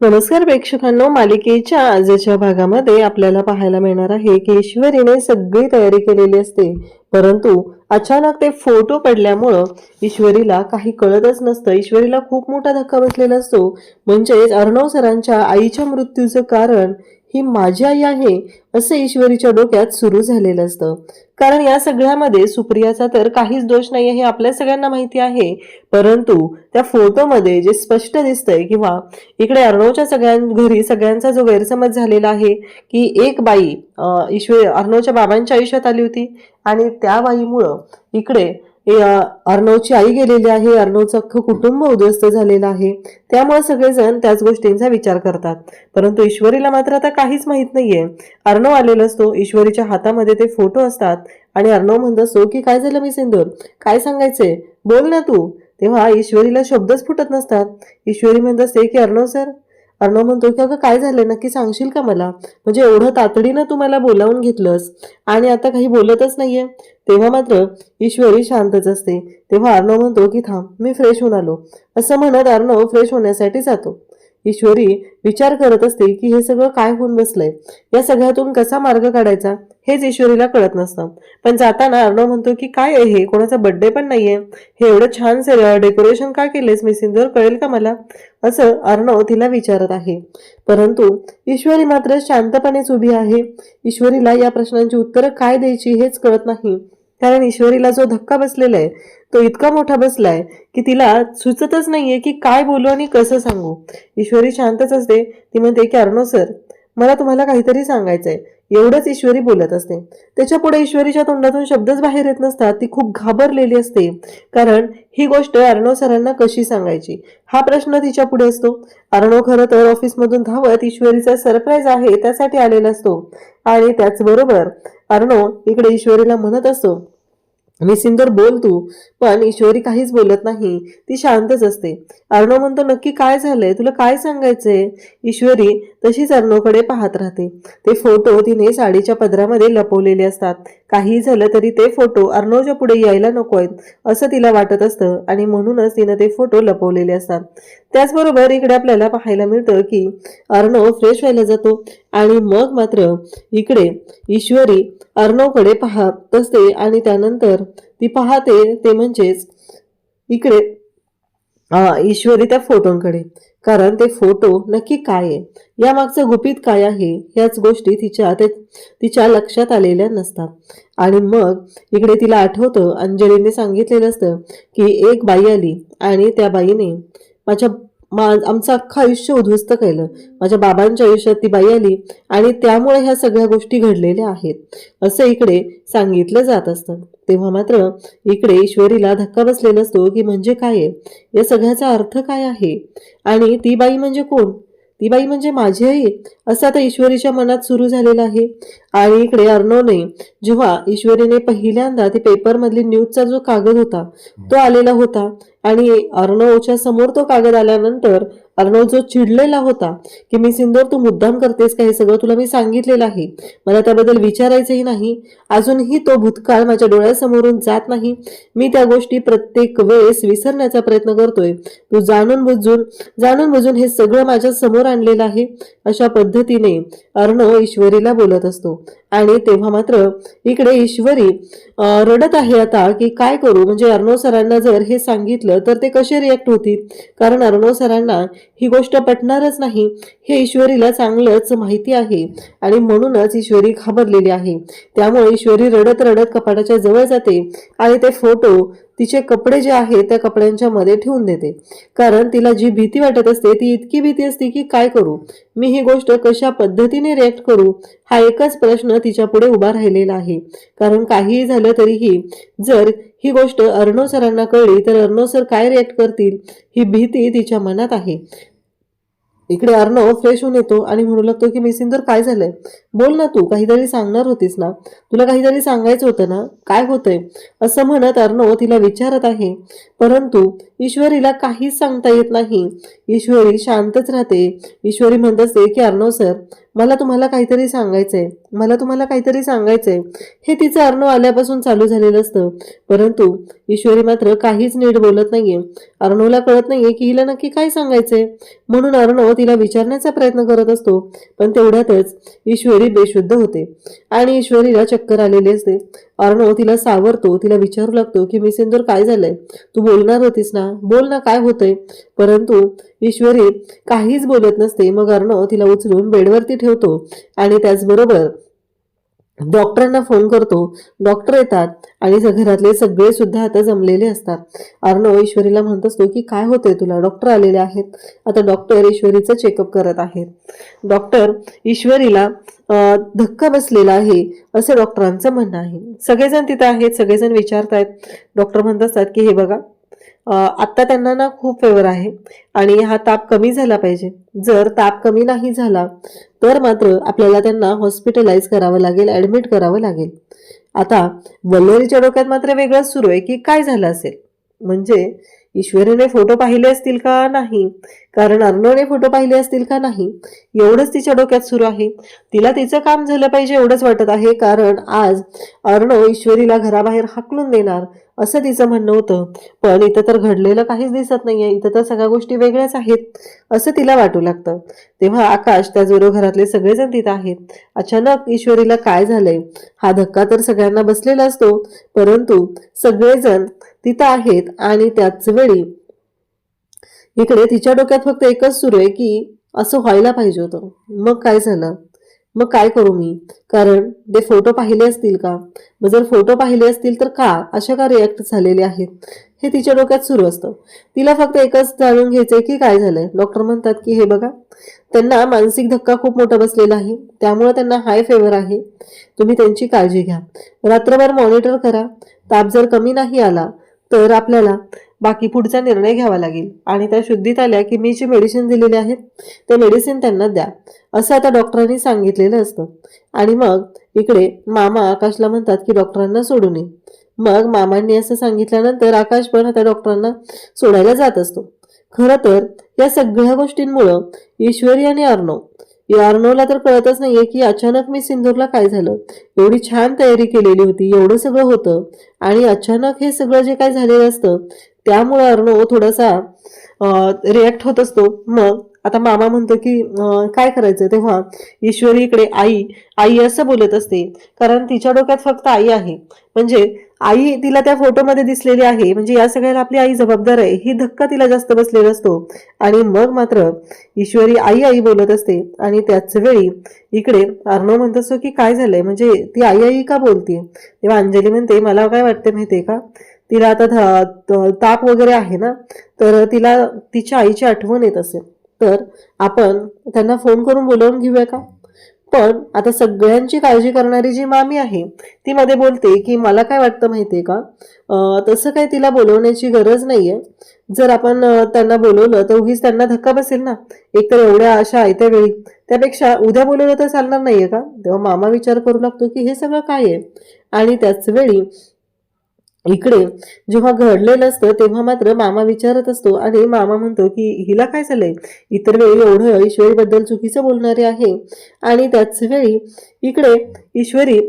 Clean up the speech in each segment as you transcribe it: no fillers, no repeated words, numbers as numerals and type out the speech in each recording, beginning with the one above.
नमस्कार प्रेक्षकांनो, मालिकेच्या आजच्या भागामध्ये आपल्याला पाहायला मिळणार आहे की ईश्वरीने सगळी तयारी केलेली असते, परंतु अचानक ते फोटो पडल्यामुळं ईश्वरीला काही कळतच नसतं. ईश्वरीला खूप मोठा धक्का बसलेला असतो. म्हणजेच अर्णव सरांच्या आईच्या मृत्यूचं कारण ही माझी आई आहे असं ईश्वरीच्या डोक्यात सुरू झालेलं असतं. कारण या सगळ्यामध्ये सुप्रियाचा तर काहीच दोष नाही हे आपल्या सगळ्यांना माहिती आहे, परंतु त्या फोटोमध्ये जे स्पष्ट दिसतंय किंवा इकडे अर्णवच्या घरी सगळ्यांचा जो गैरसमज झालेला आहे की एक बाई अर्णवच्या बाबांच्या आयुष्यात आली होती आणि त्या बाईमुळं इकडे अर्णवची आई गेलेली आहे, अर्णवचं अख्खं कुटुंब उद्ध्वस्त झालेलं आहे. त्यामुळे सगळेजण त्याच गोष्टींचा विचार करतात, परंतु ईश्वरीला मात्र आता काहीच माहित नाहीये. अर्णव आलेला असतो, ईश्वरीच्या हातामध्ये ते फोटो असतात आणि अर्णव म्हणत असतो की काय झालं मी सिंदूर, काय सांगायचंय, बोल ना तू. तेव्हा ईश्वरीला शब्दच फुटत नसतात. ईश्वरी म्हणत असते की अर्णव सर. अर्णव म्हणतो की अगं काय झालंय, नक्की सांगशील का मला, म्हणजे एवढं तातडीनं तू मला बोलावून घेतलंस आणि आता काही बोलतच नाहीये. तेव्हा मात्र ईश्वरी शांतच असते. तेव्हा अर्णव म्हणतो की थांब, मी फ्रेश होऊन आलो. असं म्हणत अर्णव फ्रेश होण्यासाठी जातो. ईश्वरी विचार करत असते की हे सगळं काय होऊन बसलंय, या सगळ्यातून कसा मार्ग काढायचा हेच ईश्वरीला कळत नसतं. पण जाताना अर्णव म्हणतो की काय आहे, हे कोणाचा बर्थडे पण नाहीये, हे एवढं छान डेकोरेशन का केलेस मी सिंदूर, कळेल का मला, असं अर्णव तिला विचारत आहे. परंतु ईश्वरी मात्र शांतपणेच उभी आहे. ईश्वरीला या प्रश्नांची उत्तरं काय द्यायची हेच कळत नाही. कारण ईश्वरीला जो धक्का बसलेला आहे तो इतका मोठा बसलाय की तिला सुचतच नाहीये की काय बोलू आणि कसं सांगू. ईश्वरी शांतच असते. ती म्हणते की अर्णव सर, मला तुम्हाला काहीतरी सांगायचंय, एवढंच ईश्वरी बोलत असते. त्याच्या पुढे ईश्वरीच्या तोंडातून शब्दच बाहेर येत नसतात. ती खूप घाबरलेली असते, कारण ही गोष्ट अर्णव सरांना कशी सांगायची हा प्रश्न तिच्या पुढे असतो. अर्णव खरं तर ऑफिसमधून धावत ईश्वरीचा सरप्राईज आहे त्यासाठी आलेला असतो आणि त्याचबरोबर अर्णव इकडे ईश्वरीला म्हणत असतो मी सिंदूर बोल तू. पण ईश्वरी काहीच बोलत नाही, ती शांतच असते. अर्णव म्हणतो नक्की काय झालंय, तुला काय सांगायचंय. ईश्वरी तशीच अर्णवकडे पाहत राहते. ते फोटो तिने साडीच्या पदरामध्ये लपवलेले असतात. काही झालं तरी ते फोटो अर्णवच्या पुढे यायला नको आहेत असं तिला वाटत असतं आणि म्हणूनच तिनं ते फोटो लपवलेले असतात. त्याचबरोबर इकडे आपल्याला पाहायला मिळतं की अर्णव फ्रेश व्हायला जातो आणि मग मात्र इकडे ईश्वरी अर्णवकडे पाहत असते आणि त्यानंतर ती पाहते ते म्हणजेच इकडे ईश्वरी त्या फोटोंकडे. कारण ते फोटो नक्की काय आहे, या मागचं गुपित काय आहे, याच गोष्टी तिच्या लक्षात आलेल्या नसतात. आणि मग इकडे तिला आठवतं अंजलीने सांगितलेलं असतं की एक बाई आली आणि त्या बाईने आमचं अख्खं आयुष्य उद्ध्वस्त केलं. माझ्या बाबांच्या आयुष्यात ती बाई आली आणि त्यामुळे ह्या सगळ्या गोष्टी घडलेल्या आहेत असं इकडे सांगितलं जात असतं. तेव्हा मात्र इकडे ईश्वरीला धक्का बसलेला असतो की म्हणजे काय आहे, या सगळ्याचा अर्थ काय आहे आणि ती बाई म्हणजे कोण, ती बाई म्हणजे माझी आई, असं आता ईश्वरीच्या मनात सुरू झालेलं आहे. आणि इकडे अर्णवने जेव्हा ईश्वरीने पहिल्यांदा ती पेपरमधली न्यूजचा जो कागद होता तो आलेला होता आणि अर्णवच्या समोर तो कागद आल्यानंतर अर्णव जो चिडलेला होता की मी सिंदूर तू मुद्दाम करतेस का, हे सगळं तुला मी सांगितलेलं आहे, मला त्याबद्दल विचारायचंही नाही, अजूनही तो भूतकाळ माझ्या डोळ्यासमोरून जात नाही, मी त्या गोष्टी प्रत्येक वेळेस विसरण्याचा प्रयत्न करतोय, तू जाणून बुजून हे सगळं माझ्या समोर आणलेलं आहे, अशा पद्धतीने अर्णव ईश्वरीला बोलत असतो. आणि तेव्हा मात्र इकडे ईश्वरी रडत आहे आता की काय करू, म्हणजे अर्णव सरांना जर हे सांगितलं तर ते कसे रिॲक्ट होतील, कारण अर्णव सरांना ही गोष्ट पटणारच नाही हे ईश्वरीला चांगलंच माहिती आहे आणि म्हणूनच ईश्वरी घाबरलेली आहे. त्यामुळे ईश्वरी रडत रडत कपाटाच्या जवळ जाते आणि ते फोटो तिचे कपडे जे आहेत त्या कपड्यांच्या मध्ये ठेवून देते. कारण तिला जी भीती वाटत असते ती इतकी भीती असते की काय करू, मी ही गोष्ट कशा पद्धतीने रिॲक्ट करू, हा एकच प्रश्न तिच्या पुढे उभा राहिलेला आहे. कारण काहीही झालं तरीही जर ही गोष्ट अर्णव सरांना कळली तर अर्णव सर काय रिॲक्ट करतील ही भीती तिच्या मनात आहे. इकडे अर्णव फ्रेश होऊन येतो आणि म्हणू लागतो की मिसिंदर काय झालंय, बोल ना तू, काहीतरी सांगणार होतीस ना, तुला काहीतरी सांगायचं होतं ना, काय होतंय, असं म्हणत अर्णव तिला विचारत आहे. परंतु ईश्वरीला काहीच सांगता येत नाही. ईश्वरी शांतच राहते. ईश्वरी म्हणत असते की अर्णव सर, मला तुम्हाला काहीतरी सांगायचंय, मला तुम्हाला काहीतरी सांगायचंय, हे तिचं अर्णव आल्यापासून चालू झालेलं असतं. परंतु ईश्वरी मात्र काहीच नीट बोलत नाहीये. अर्णवला कळत नाहीये की हिला नक्की काय सांगायचंय. म्हणून अर्णव तिला विचारण्याचा प्रयत्न करत असतो, पण तेवढ्यातच ईश्वरी बेशुद्ध होते आणि ईश्वरीला चक्कर आलेली असते. अर्णव तिला सावरतो, तिला विचारू लागतो की मी सिंदूर काय झालंय, तू बोलणार होतीस ना, बोल ना काय होतंय. परंतु ईश्वरी काहीच बोलत नसते. मग अर्णव तिला उचलून बेडवरती ठेवतो आणि त्याचबरोबर डॉक्टरांना फोन करतो. डॉक्टर येतात आणि घरातले सगळे सुद्धा आता जमलेले असतात. अर्णव ईश्वरीला म्हणत असतो की काय होतंय तुला, डॉक्टर आलेले आहेत. आता डॉक्टर ईश्वरीचं चेकअप करत आहेत. डॉक्टर ईश्वरीला धक्का बसलेला आहे असं डॉक्टरांचं म्हणणं आहे. सगळेजण तिथे आहेत, सगळेजण विचारतायत. डॉक्टर म्हणत असतात की हे बघा, आत्ता त्यांना ना खूप फेवर आहे आणि हा ताप कमी झाला पाहिजे. जर ताप कमी नाही झाला तर मात्र आपल्याला त्यांना हॉस्पिटलाइज करावं लागेल, ऍडमिट करावं लागेल. आता वल्लरीच्या डोक्यात मात्र वेगळंच सुरू आहे की काय झालं असेल. म्हणजे ईश्वरीने फोटो पाहिले असतील का नाही, कारण अर्णवने फोटो पाहिले असतील का नाही, एवढंच तिच्या डोक्यात सुरू आहे. तिला तिचं काम झालं पाहिजे एवढंच वाटत आहे, कारण आज अर्णव ईश्वरीला घराबाहेर हाकलून देणार असं तिचं म्हणणं होतं. पण इथं तर घडलेलं काहीच दिसत नाहीये, इथं तर सगळ्या गोष्टी वेगळ्याच आहेत असं तिला वाटू लागतं. तेव्हा आकाश, त्याचबरोबर घरातले सगळेजण तिथं आहेत. अचानक ईश्वरीला काय झालंय, हा धक्का तर सगळ्यांना बसलेला असतो, परंतु सगळेजण तिथं आहेत आणि त्याच वेळी इकडे तिच्या डोक्यात फक्त एकच सुरू आहे की असं व्हायला पाहिजे होतं. मग काय झालं, मग काय करू मी, कारण ते फोटो पाहिले असतील का, मग जर फोटो पाहिले असतील तर का अशा का रिॲक्ट झालेले आहेत, हे तिच्या डोक्यात सुरू असतं. तिला फक्त एकच जाणून घ्यायचंय की काय झालंय. डॉक्टर म्हणतात की हे बघा, त्यांना मानसिक धक्का खूप मोठा बसलेला आहे, त्यामुळे त्यांना हाय फेवर आहे. तुम्ही त्यांची काळजी घ्या, रात्रभर मॉनिटर करा. ताप जर कमी नाही आला तर आपल्याला बाकी पुढचा निर्णय घ्यावा लागेल आणि त्या शुद्धीत आल्या की मी जी मेडिसिन दिलेली आहेत ते मेडिसिन त्यांना द्या असं आता डॉक्टरांनी सांगितलेलं असतं. आणि मग इकडे मामा आकाशला म्हणतात की डॉक्टरांना सोडून ये. मग मामांनी असं सांगितल्यानंतर आकाश पण आता डॉक्टरांना सोडायला जात असतो. खरं तर या सगळ्या गोष्टींमुळं ईश्वरी आणि अर्णवला तर कळतच नाहीये की अचानक मी सिंदूरला काय झालं. एवढी छान तयारी केलेली होती, एवढं सगळं होतं आणि अचानक हे सगळं जे काय झालेलं असतं त्यामुळे अर्णव थोडासा रिॲक्ट होत असतो. मग आता मामा म्हणतो की काय करायचं. तेव्हा ईश्वरी इकडे आई आई असं बोलत असते, कारण तिच्या डोक्यात फक्त आई आहे. म्हणजे आई तिला त्या फोटोमध्ये दिसलेली आहे, म्हणजे या सगळ्याला आपली आई जबाबदार आहे, ही धक्का तिला जास्त बसलेला असतो. आणि मग मात्र ईश्वरी आई आई बोलत असते आणि त्याच वेळी इकडे अर्णव म्हणत असतो की काय झालंय, म्हणजे ती आई आई का बोलते. तेव्हा अंजली म्हणते मला काय वाटते माहितीये का, तिला आता ताप वगैरे आहे ना, तर तिला तिच्या आईची आठवण येत असेल, तर आपण त्यांना फोन करून बोलवून घेऊया का. पण आता सगळ्यांची काळजी करणारी जी मामी आहे ती मध्ये बोलते की मला काय वाटतं माहितीये का, तसं काही तिला बोलवण्याची गरज नाहीये. जर आपण त्यांना बोलवलं तर उगीच त्यांना धक्का बसेल ना, एकतर एवढ्या अशा आयत्या वेळी, त्यापेक्षा उद्या बोलवलं तर चालणार नाहीये का. तेव्हा मामा विचार करू लागतो की हे सगळं काय आहे. आणि त्याच वेळी इकडे जेव्हा घडलेलं असतं तेव्हा मात्र मामा विचारत असतो आणि मामा म्हणतो की हिला काय झालंय, इतर वेळी एवढं ईश्वरीबद्दल चुकीचं बोलणारे आहे आणि त्याच वेळी इकडे ईश्वरी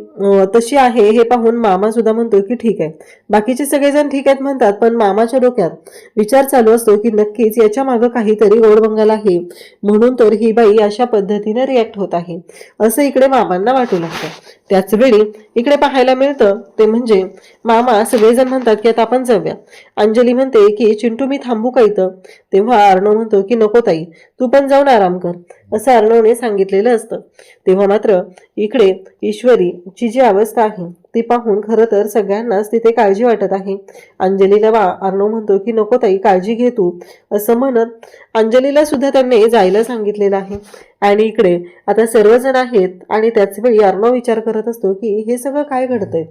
तशी आहे हे पाहून मामा सुद्धा म्हणतो की ठीक आहे. बाकीचे सगळेजण ठीक आहेत म्हणतात, पण मामाच्या डोक्यात विचार चालू असतो की नक्कीच याच्या मागं काहीतरी गोडबंगाल आहे, म्हणून तर ही बाई अशा पद्धतीने रिॲक्ट होत आहे असं इकडे मामांना वाटू लागतं. त्याच वेळी इकडे पाहायला मिळतं ते म्हणजे मामा सगळेजण म्हणतात की आता आपण जाऊया. अंजली म्हणते की चिंटू मी थांबू का इथं. तेव्हा अर्णव म्हणतो की नको ताई, तू पण जाऊन आराम कर असं अर्णवने सांगितलेलं असतं. तेव्हा मात्र इकडे ईश्वरीची जी अवस्था आहे ती पाहून खरं तर सगळ्यांनाच तिथे काळजी वाटत आहे. अंजलीला अर्णव म्हणतो की नको ताई काळजी घे तू असं म्हणत अंजलीला सुद्धा त्यांनी जायला सांगितलेलं आहे. आणि इकडे आता सर्वजण आहेत आणि त्याच वेळी अर्णव विचार करत असतो की हे सगळं काय घडतंय,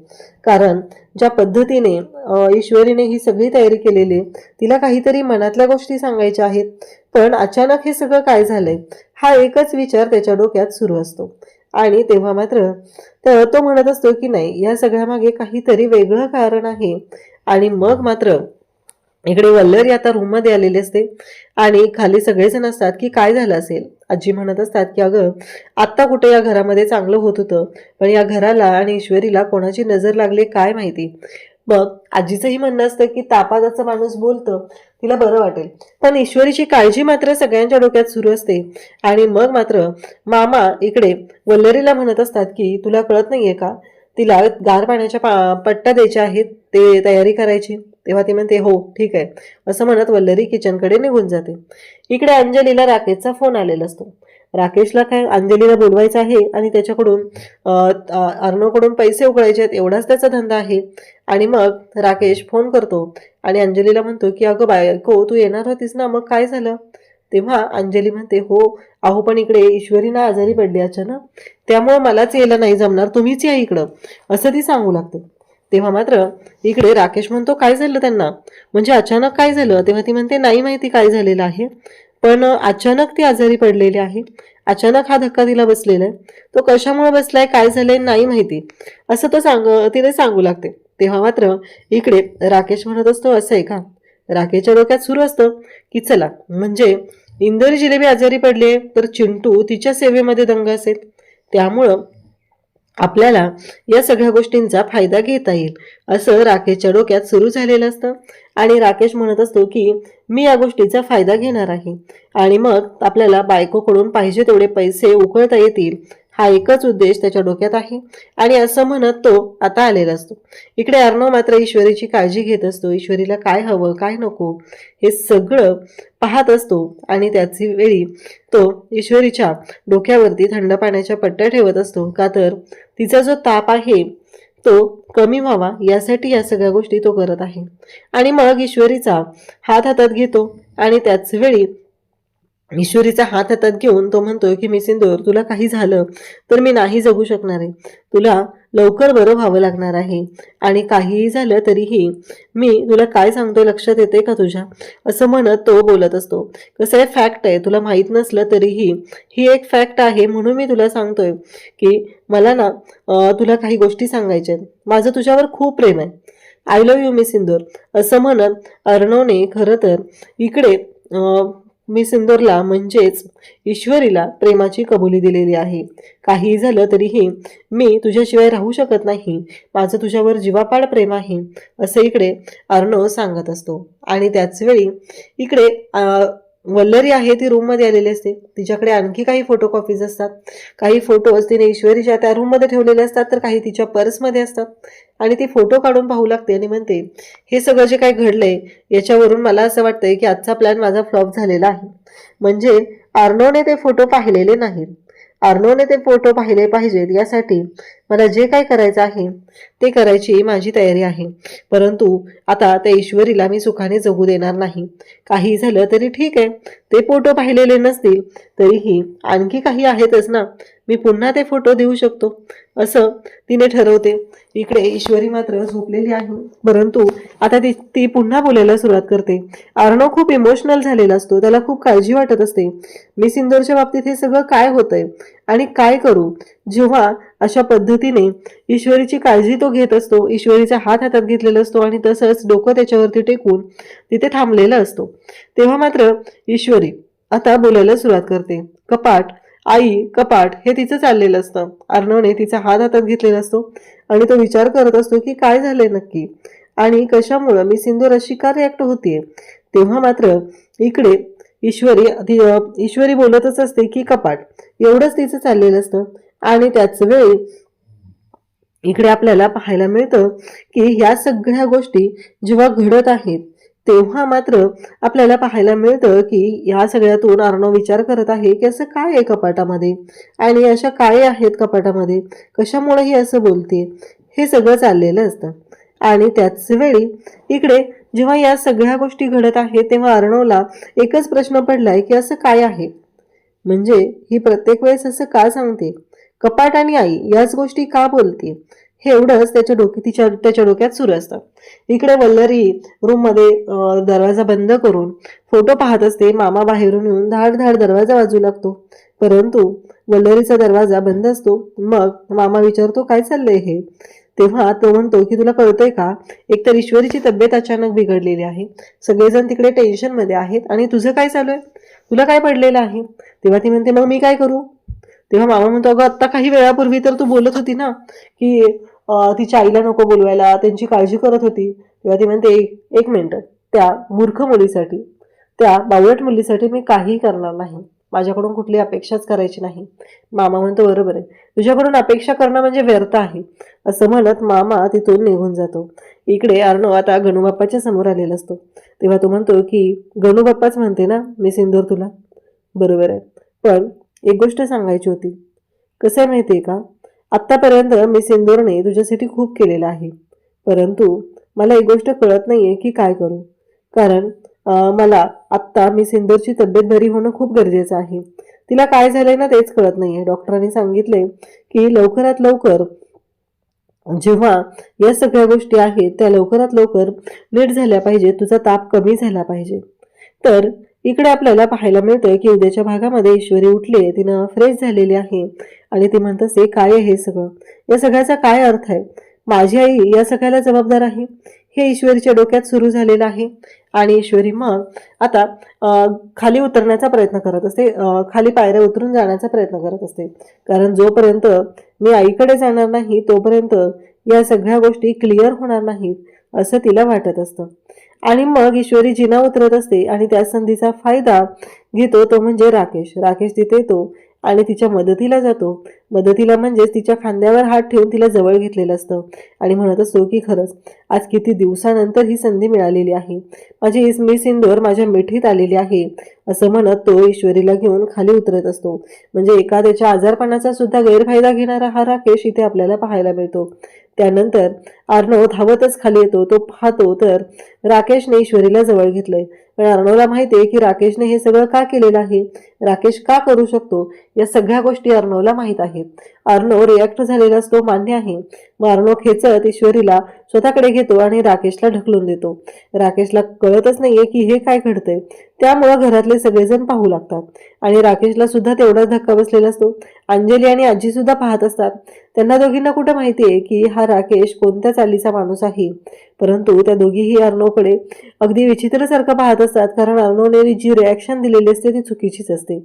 कारण ज्या पद्धतीने ईश्वरीने ही सगळी तयारी केलेली, तिला काहीतरी मनातल्या गोष्टी सांगायच्या आहेत, पण अचानक हे सगळं काय झालंय हा एकच विचार त्याच्या डोक्यात सुरू असतो. आणि तेव्हा मात्र तो म्हणत असतो की नाही, या सगळ्या मागे काहीतरी वेगळं कारण आहे. आणि मग मात्र इकडे वल्लरी आता रूममध्ये आलेली असते आणि खाली सगळेजण असतात की काय झालं असेल. आजी म्हणत असतात की अगं आत्ता कुठे या घरामध्ये चांगलं होत होतं, पण या घराला आणि ईश्वरीला कोणाची नजर लागली काय माहिती. मग आजीचंही म्हणणं असतं की तापादाचं माणूस बोलतं तिला बरं वाटेल, पण ईश्वरीची काळजी मात्र सगळ्यांच्या डोक्यात सुरू असते. आणि मग मात्र मामा इकडे वल्लरीला म्हणत असतात की तुला कळत नाहीये का, तिला गार पाण्याच्या पट्ट्या द्यायच्या आहेत, ते तयारी करायची. तेव्हा ती म्हणते हो ठीक आहे असं म्हणत वल्लरी किचनकडे निघून जाते. इकडे अंजलीला राकेशचा फोन आलेला असतो. राकेशला काय अंजलीला बोलवायचं आहे आणि त्याच्याकडून अर्णवकडून पैसे उकळायचे आहेत एवढाच त्याचा धंदा आहे. आणि मग राकेश फोन करतो आणि अंजलीला म्हणतो की अगं बायको तू येणार होतीस ना, मग काय झालं. तेव्हा अंजली म्हणते हो अहो पण इकडे ईश्वरी ना आजारी पडली अचानक, त्यामुळे मलाच यायला नाही जमणार, तुम्हीच या इकडं असं ती सांगू लागते. तेव्हा मात्र इकडे राकेश म्हणतो काय झालं त्यांना, म्हणजे अचानक काय झालं. तेव्हा ती म्हणते नाही माहिती काय झालेलं आहे, पण अचानक ती आजारी पडलेली आहे, अचानक हा धक्का तिला बसलेला आहे, तो कशामुळे बसलाय काय झालंय नाही माहिती असं तो तिने सांगू लागते. तेव्हा मात्र इकडे राकेश म्हणत असतो असं आहे का. राकेशच्या डोक्यात सुरू असतं की चला म्हणजे इंदोरी जिलेबी आजारी पडली तर चिंटू तिच्या सेवेमध्ये दंग असेल, त्यामुळं आपल्याला या सगळ्या गोष्टींचा फायदा घेता येईल असं राकेशच्या डोक्यात सुरू झालेलं असतं. आणि राकेश म्हणत असतो की मी या गोष्टीचा फायदा घेणार आहे आणि मग आपल्याला बायकोकडून पाहिजे तेवढे पैसे उकळता येतील, हा एकच उद्देश त्याच्या डोक्यात आहे. आणि असं म्हणत तो आता आलेला असतो. इकडे अर्णव मात्र ईश्वरीची काळजी घेत असतो, ईश्वरीला काय हवं काय नको हे सगळं पाहत असतो. आणि त्याची वेळी तो ईश्वरीच्या डोक्यावरती थंड पाण्याच्या पट्ट्या ठेवत असतो, का तर तिचा जो ताप आहे तो कमी व्हावा यासाठी या सगळ्या गोष्टी तो करत आहे. आणि मग ईश्वरीचा हात हातात घेतो आणि त्याच वेळी ईश्वरीचा हात हातात घेऊन तो म्हणतोय की मिसिंदूर तुला काही झालं तर मी नाही जगू शकणार आहे, तुला लवकर बरं व्हावं लागणार आहे आणि काहीही झालं तरीही मी तुला काय सांगतोय लक्षात येते का तुझ्या, असं म्हणत तो बोलत असतो. कसं आहे फॅक्ट आहे, तुला माहीत नसलं तरीही ही एक फॅक्ट आहे म्हणून मी तुला सांगतोय की मला ना तुला काही गोष्टी सांगायच्या आहेत, माझं तुझ्यावर खूप प्रेम आहे, आय लव्ह यू मिसिंदूर असं म्हणत अर्णवने खरं तर इकडे मी सिंदूरला म्हणजेच ईश्वरीला प्रेमाची कबुली दिलेली आहे. काही झालं तरीही मी तुझ्याशिवाय राहू शकत नाही, माझं तुझ्यावर जीवापाड प्रेम आहे असं इकडे अर्णव सांगत असतो. आणि त्याच वेळी इकडे वल्लरी आहे ती रूममध्ये आलेली असते, तिच्याकडे आणखी काही फोटो कॉपीज असतात, काही फोटोज तिने ईश्वरीच्या त्या रूममध्ये ठेवलेले असतात तर काही तिच्या पर्समध्ये असतात. आणि ती फोटो काढून पाहू लागते आणि म्हणते हे सगळं जे काही घडलंय याच्यावरून मला असं वाटतंय की आजचा प्लॅन माझा फ्लॉप झालेला आहे. म्हणजे अर्णवने ते फोटो पाहिलेले नाहीत, अर्णवने ते फोटो पाहिले पाहिजेत यासाठी मला जे काय करायचं आहे ते करायची माझी तयारी आहे, परंतु आता त्या ईश्वरीला मी सुखाने जगू देणार नाही. काही झालं तरी ठीक आहे, ते फोटो पाहिलेले नसतील तरीही आणखी काही आहेतच ना, मी पुन्हा ते फोटो देऊ शकतो असं तिने ठरवते. इकडे ईश्वरी मात्र झोपलेली आहे, परंतु आता ती पुन्हा बोलायला सुरुवात करते. अर्णव खूप इमोशनल झालेला असतो, त्याला खूप काळजी वाटत असते. मी सिंदूरच्या बाबतीत हे सगळं काय होतंय आणि काय करू. जेव्हा अशा पद्धतीने ईश्वरीची काळजी तो घेत असतो, ईश्वरीचा हात हातात घेतलेला असतो आणि तसंच डोकं त्याच्यावरती टेकून तिथे थांबलेला असतो, तेव्हा मात्र ईश्वरी आता बोलायला सुरुवात करते. कपाट आई कपाट हे तिचं चाललेलं असतं, अर्णवने तिचा हात हातात घेतलेला असतो आणि तो विचार करत असतो की काय झालंय नक्की आणि कशामुळं मी सिंदूर अशी का रिॲक्ट होतीये. तेव्हा मात्र इकडे ईश्वरी बोलतच असते की कपाट, एवढंच तिचं चाललेलं असतं. आणि त्याच वेळी इकडे आपल्याला पाहायला मिळतं की ह्या सगळ्या गोष्टी जेव्हा घडत आहेत तेव्हा मात्र आपल्याला पाहायला मिळतं की ह्या सगळ्यातून अर्णव विचार करत आहे की असं काय आहे कपाटामध्ये आणि अशा काय आहेत कपाटामध्ये, कशामुळे ही असं बोलते, हे सगळं चाललेलं असतं. आणि त्याच वेळी इकडे जेव्हा या सगळ्या गोष्टी घडत आहेत तेव्हा अर्णवला एकच प्रश्न पडलाय की असं काय आहे, म्हणजे ही प्रत्येक वेळेस असं का सांगते, कपाट आणि आई याच गोष्टी का बोलते, हे एवढंच त्याच्या डोक्यात सुरू असतं. इकडे वल्लरी रूममध्ये दरवाजा बंद करून फोटो पाहत असते. मामा बाहेरून येऊन धाड धाड दरवाजा वाजू लागतो, परंतु वल्लरीचा दरवाजा बंद असतो. मग मामा विचारतो काय चाललंय हे. तेव्हा तो म्हणतो की तुला कळतंय का, एकतर ईश्वरीची तब्येत अचानक बिघडलेली आहे, सगळेजण तिकडे टेन्शनमध्ये आहेत आणि तुझं काय चालू आहे, तुला काय पडलेलं आहे. तेव्हा ती म्हणते मग मी काय करू. तेव्हा मामा म्हणतो अगं आत्ता काही वेळापूर्वी तर तू बोलत होती ना की तिच्या आईला नको बोलवायला, त्यांची काळजी करत होती. तेव्हा ती म्हणते एक मिनिट, त्या मूर्ख मुलीसाठी, त्या बावळट मुलीसाठी मी काहीही करणार नाही, माझ्याकडून कुठली अपेक्षाच करायची नाही. मामा म्हणतो बरोबर आहे, तुझ्याकडून अपेक्षा करणं म्हणजे व्यर्थ आहे. असं म्हणत मामा तिथून निघून जातो. इकडे अर्णव आता गणूबाप्पाच्या समोर आलेला असतो. तेव्हा तो म्हणतो की गणूबाप्पाच म्हणते ना मी सिंदूर तुला. बरोबर आहे, पण एक गोष्ट सांगायची होती. कसं आहे माहिती आहे का, आत्तापर्यंत मी सिंदूरने तुझ्यासाठी खूप केलेलं आहे, परंतु मला एक गोष्ट कळत नाही आहे की काय करू. कारण मला आत्ता मी सिंदूरची तब्येत बरी होणं खूप गरजेचं आहे. तिला काय झालंय ना तेच कळत नाही आहे. डॉक्टरांनी सांगितले की लवकरात लवकर जेव्हा या सगळ्या गोष्टी आहेत त्या लवकरात लवकर नीट झाल्या पाहिजे, तुझा ताप कमी झाला पाहिजे. तर इकडे आपल्याला पाहायला मिळतं की उद्याच्या भागामध्ये ईश्वरी उठली, तिनं फ्रेश झालेली आहे आणि ती म्हणत असते काय आहे हे सगळं, या सगळ्याचा काय अर्थ आहे, माझी आई या सगळ्याला जबाबदार आहे, हे ईश्वरीच्या डोक्यात सुरू झालेलं आहे. आणि ईश्वरी मग आता खाली उतरण्याचा प्रयत्न करत असते, खाली पायऱ्या उतरून जाण्याचा प्रयत्न करत असते. कारण जोपर्यंत मी आईकडे जाणार नाही तोपर्यंत या सगळ्या गोष्टी क्लिअर होणार नाहीत असं तिला वाटत असतं. आणि मग ईश्वरी जिना उतरत असते आणि त्या संधीचा फायदा घेतो तो म्हणजे राकेश. राकेश तिथे येतो आणि तिच्या मदतीला जातो. मदतीला म्हणजेच तिच्या खांद्यावर हात ठेवून तिला जवळ घेतलेलं असतं आणि म्हणत असतो की खरंच आज किती दिवसानंतर ही संधी मिळालेली आहे, माझी मी सिंदूर माझ्या मिठीत आलेली आहे असं म्हणत तो ईश्वरीला घेऊन खाली उतरत असतो. म्हणजे एखाद्याच्या आजारपणाचा सुद्धा गैरफायदा घेणारा हा राकेश इथे आपल्याला पाहायला मिळतो. त्यानंतर अर्णव धावतच खाली येतो. तो पाहतो तर राकेशने ईश्वरीला जवळ घेतलंय. पण अर्णवला माहिती आहे की राकेशने हे सगळं का केलेलं आहे, राकेश का करू शकतो, या सगळ्या गोष्टी अर्णवला माहीत आहेत. अर्णव रिॲक्ट झालेला असतो, मान्य आहे. मग अर्णव खेचत ईश्वरीला स्वतःकडे घेतो आणि राकेशला ढकलून देतो. राकेशला कळतच नाहीये की हे काय घडतंय, त्यामुळं घरातले सगळेजण पाहू लागतात आणि राकेशला सुद्धा तेवढाच धक्का बसलेला असतो. अंजली आणि आजी सुद्धा पाहत असतात. त्यांना दोघींना कुठं माहिती आहे की हा राकेश कोणत्या चालीचा माणूस आहे, परंतु त्या दोघीही अर्णवकडे अगदी विचित्रसारखं पाहत असतात. कारण अर्णवने जी रिॲक्शन दिलेली असते ती चुकीचीच असते.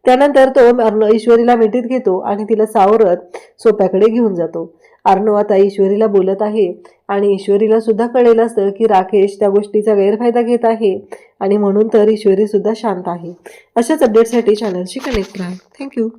त्यानंतर तो ईश्वरीला मिठीत घेतो आणि तिला सावरत सोप्याकडे घेऊन जातो. अर्णव आता ईश्वरीला बोलत आहे आणि ईश्वरीला सुद्धा कळेल असतं की राकेश त्या गोष्टीचा गैरफायदा घेत आहे आणि म्हणून तर ईश्वरी सुद्धा शांत आहे. अशाच अपडेटसाठी चॅनलशी कनेक्ट राहा. थँक्यू.